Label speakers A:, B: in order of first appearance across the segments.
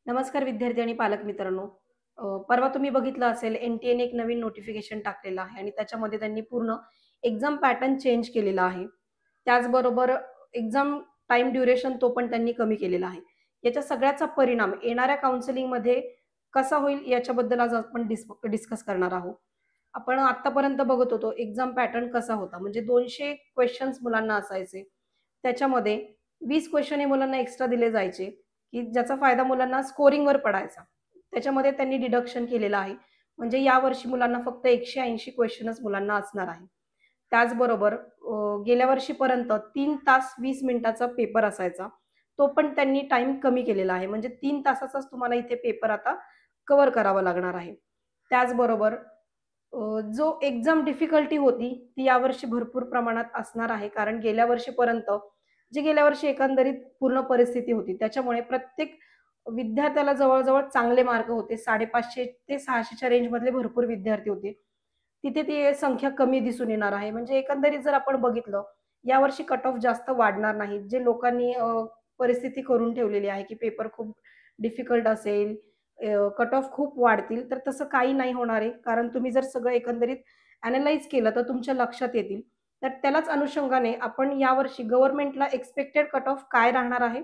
A: नमस्कार विद्यार्थी आणि पालक मित्रांनो. परवा तुम्ही बघितलं असेल एन-टी-एने एक नवीन नोटिफिकेशन टाकलेलं आहे आणि त्याच्यामध्ये त्यांनी पूर्ण एक्झाम पॅटर्न चेंज केलेला आहे. त्याचबरोबर एक्झाम टाईम ड्युरेशन तो पण त्यांनी कमी केलेला आहे. याच्या सगळ्याचा परिणाम येणाऱ्या काउन्सिलिंगमध्ये कसा होईल याच्याबद्दल आज आपण डिस्कस करणार आहोत. आपण आत्तापर्यंत बघत होतो एक्झाम पॅटर्न कसा होता म्हणजे 200 क्वेशन्स मुलांना असायचे. त्याच्यामध्ये 20 क्वेशन हे मुलांना एक्स्ट्रा दिले जायचे. की ज्याचा फायदा मुलांना स्कोरिंगवर पडायचा. त्याच्यामध्ये त्यांनी डिडक्शन केलेलं आहे. म्हणजे यावर्षी मुलांना फक्त 180 क्वेशनच मुलांना असणार आहे. त्याचबरोबर गेल्या वर्षीपर्यंत 3 तास 20 मिनिटाचा पेपर असायचा. तो पण त्यांनी टाईम कमी केलेला आहे. म्हणजे 3 तासाचाच तुम्हाला इथे पेपर आता कव्हर करावा लागणार आहे. त्याचबरोबर जो एक्झाम डिफिकल्टी होती, ती यावर्षी भरपूर प्रमाणात असणार आहे. कारण गेल्या वर्षीपर्यंत गेल्या वर्षी एकंदरीत पूर्ण परिस्थिती होती. त्याच्यामुळे प्रत्येक विद्यार्थ्याला जवळ-जवळ चांगले मार्क होते. 550 ते 600 च्या रेंजमधले भरपूर विद्यार्थी होते. तिथे ती संख्या कमी दिसून येणार आहे. म्हणजे एकंदरीत जर आपण बघितलं, यावर्षी कट ऑफ जास्त वाढणार नाहीत. जे लोकांनी परिस्थिती करून ठेवलेली आहे, की पेपर खूप डिफिकल्ट असेल, कट ऑफ खूप वाढतील, तर तसं काही नाही होणार आहे. कारण तुम्ही जर सगळं एकंदरीत अॅनलाईज केलं, तर तुमच्या लक्षात येतील. तर त्यालाच अनुषंगाने आपण यावर्षी गव्हर्नमेंटला एक्स्पेक्टेड कट ऑफ काय राहणार आहे,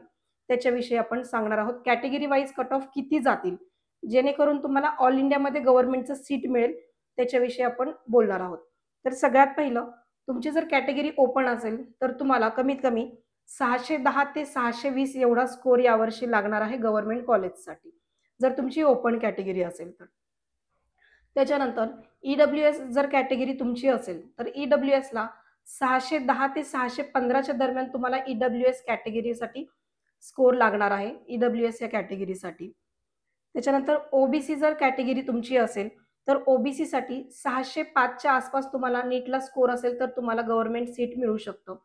A: त्याच्याविषयी आपण सांगणार आहोत. कॅटेगरी वाईज कट ऑफ किती जातील, जेणेकरून तुम्हाला ऑल इंडियामध्ये गव्हर्नमेंटचं सीट मिळेल, त्याच्याविषयी आपण बोलणार आहोत. तर सगळ्यात पहिलं तुमची जर कॅटेगरी ओपन असेल, तर तुम्हाला कमीत कमी 610 ते 620 एवढा स्कोर यावर्षी लागणार आहे गव्हर्नमेंट कॉलेजसाठी, जर तुमची ओपन कॅटेगरी असेल तर. त्याच्यानंतर ई-डब्ल्यू-एस जर कॅटेगरी तुमची असेल, तर ई-डब्ल्यू-एसला 610 ते 615 च्या दरम्यान तुम्हाला ई-डब्ल्यू-एस कॅटेगरीसाठी स्कोर लागणार आहे, ई-डब्ल्यू-एस या कॅटेगरीसाठी. त्याच्यानंतर ओ-बी-सी जर कॅटेगरी तुमची असेल, तर ओ-बी-सीसाठी 605 च्या आसपास तुम्हाला नीटला स्कोर असेल, तर तुम्हाला गव्हर्नमेंट सीट मिळू शकतं.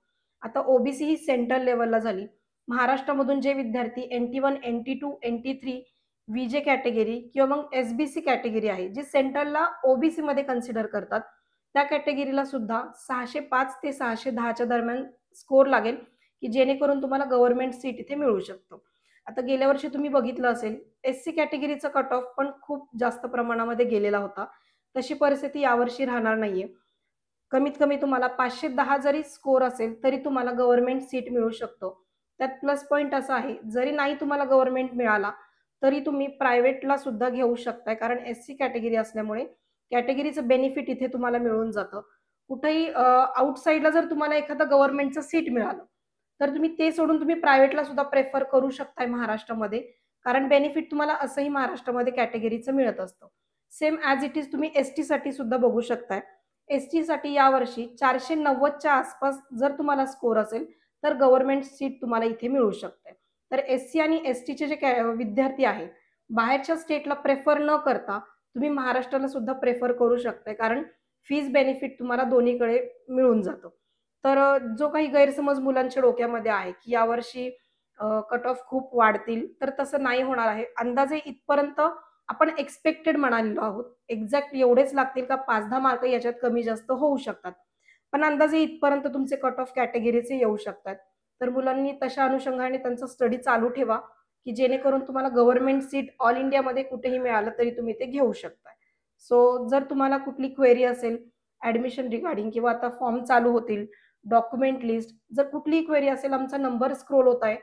A: आता ओ-बी-सी ही सेंट्रल लेव्हलला झाली. महाराष्ट्रामधून जे विद्यार्थी NT1, NT2, NT3 व्ही-जे कॅटेगरी किंवा मग एस-बी-सी कॅटेगरी आहे, जी सेंट्रलला ओ-बी-सीमध्ये कन्सिडर करतात. त्या कॅटेगरीला सुद्धा 605 ते 610 च्या दरम्यान स्कोर लागेल, की जेणेकरून तुम्हाला गव्हर्नमेंट सीट इथे मिळू शकतं. आता गेल्या वर्षी तुम्ही बघितलं असेल, एस-सी कॅटेगरीचा कट ऑफ पण खूप जास्त प्रमाणामध्ये गेलेला होता. तशी परिस्थिती यावर्षी राहणार नाहीये. कमीत कमी तुम्हाला 510 जरी स्कोर असेल, तरी तुम्हाला गव्हर्नमेंट सीट मिळू शकतो. त्यात प्लस पॉइंट असा आहे, जरी नाही तुम्हाला गव्हर्नमेंट मिळाला, तरी तुम्ही प्रायव्हेटला सुद्धा घेऊ शकताय. कारण एस-सी कॅटेगरी असल्यामुळे कॅटेगरीचं बेनिफिट इथे तुम्हाला मिळून जातं. कुठेही आउटसाइडला जर तुम्हाला एखादं गव्हर्नमेंटचं सीट मिळालं, तर तुम्ही ते सोडून तुम्ही प्रायव्हेटला सुद्धा प्रेफर करू शकताय महाराष्ट्रामध्ये. कारण बेनिफिट तुम्हाला असंही महाराष्ट्रामध्ये कॅटेगरीचं मिळत असतं. सेम ॲज इट इज तुम्ही एस-टीसाठी सुद्धा बघू शकताय. एस-टीसाठी यावर्षी 490 च्या आसपास जर तुम्हाला स्कोर असेल, तर गव्हर्नमेंट सीट तुम्हाला इथे मिळू शकते. तर एस-सी आणि एस-टीचे विद्यार्थी आहेत, बाहेरच्या स्टेटला प्रेफर न करता तुम्ही महाराष्ट्राला सुद्धा प्रेफर करू शकताय. कारण फीज बेनिफिट तुम्हाला दोन्हीकडे मिळून जातं. तर जो काही गैरसमज मुलांच्या डोक्यामध्ये आहे, की यावर्षी कट ऑफ खूप वाढतील, तर तसं नाही होणार आहे. अंदाजे इथपर्यंत आपण एक्स्पेक्टेड म्हणालेलो आहोत. एक्झॅक्ट एवढेच लागतील का 5-10 मार्क याच्यात कमी जास्त होऊ शकतात. पण अंदाजे इथपर्यंत तुमचे कट ऑफ कॅटेगरीचे येऊ शकतात. तर मुलांनी तशा अनुषंगाने त्यांचा स्टडी चालू ठेवा, की जेणेकरून तुम्हाला गव्हर्नमेंट सीट ऑल इंडियामध्ये कुठेही मिळालं तरी तुम्ही ते घेऊ शकता. सो जर तुम्हाला कुठली क्वेरी असेल ॲडमिशन रिगार्डिंग किंवा आता फॉर्म चालू होतील, डॉक्युमेंट लिस्ट जर कुठलीही क्वेरी असेल, आमचा नंबर स्क्रोल होत आहे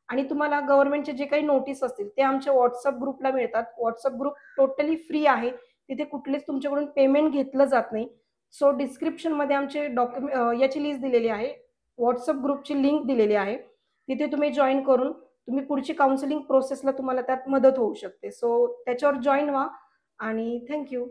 A: आणि तुम्हाला गव्हर्नमेंटचे जे काही नोटीस असतील ते आमच्या WhatsApp ग्रुपला मिळतात. WhatsApp ग्रुप टोटली फ्री आहे. तिथे कुठलेच तुमच्याकडून पेमेंट घेतलं जात नाही. सो डिस्क्रिप्शनमध्ये आमचे याची लिस्ट दिलेली आहे. WhatsApp ग्रुपची लिंक दिलेली आहे. तिथे तुम्ही जॉइन करून तुम्ही पुढची काउन्सिलिंग प्रोसेसला तुम्हाला त्यात मदत होऊ शकते. सो त्याच्यावर जॉइन व्हा आणि थँक यू.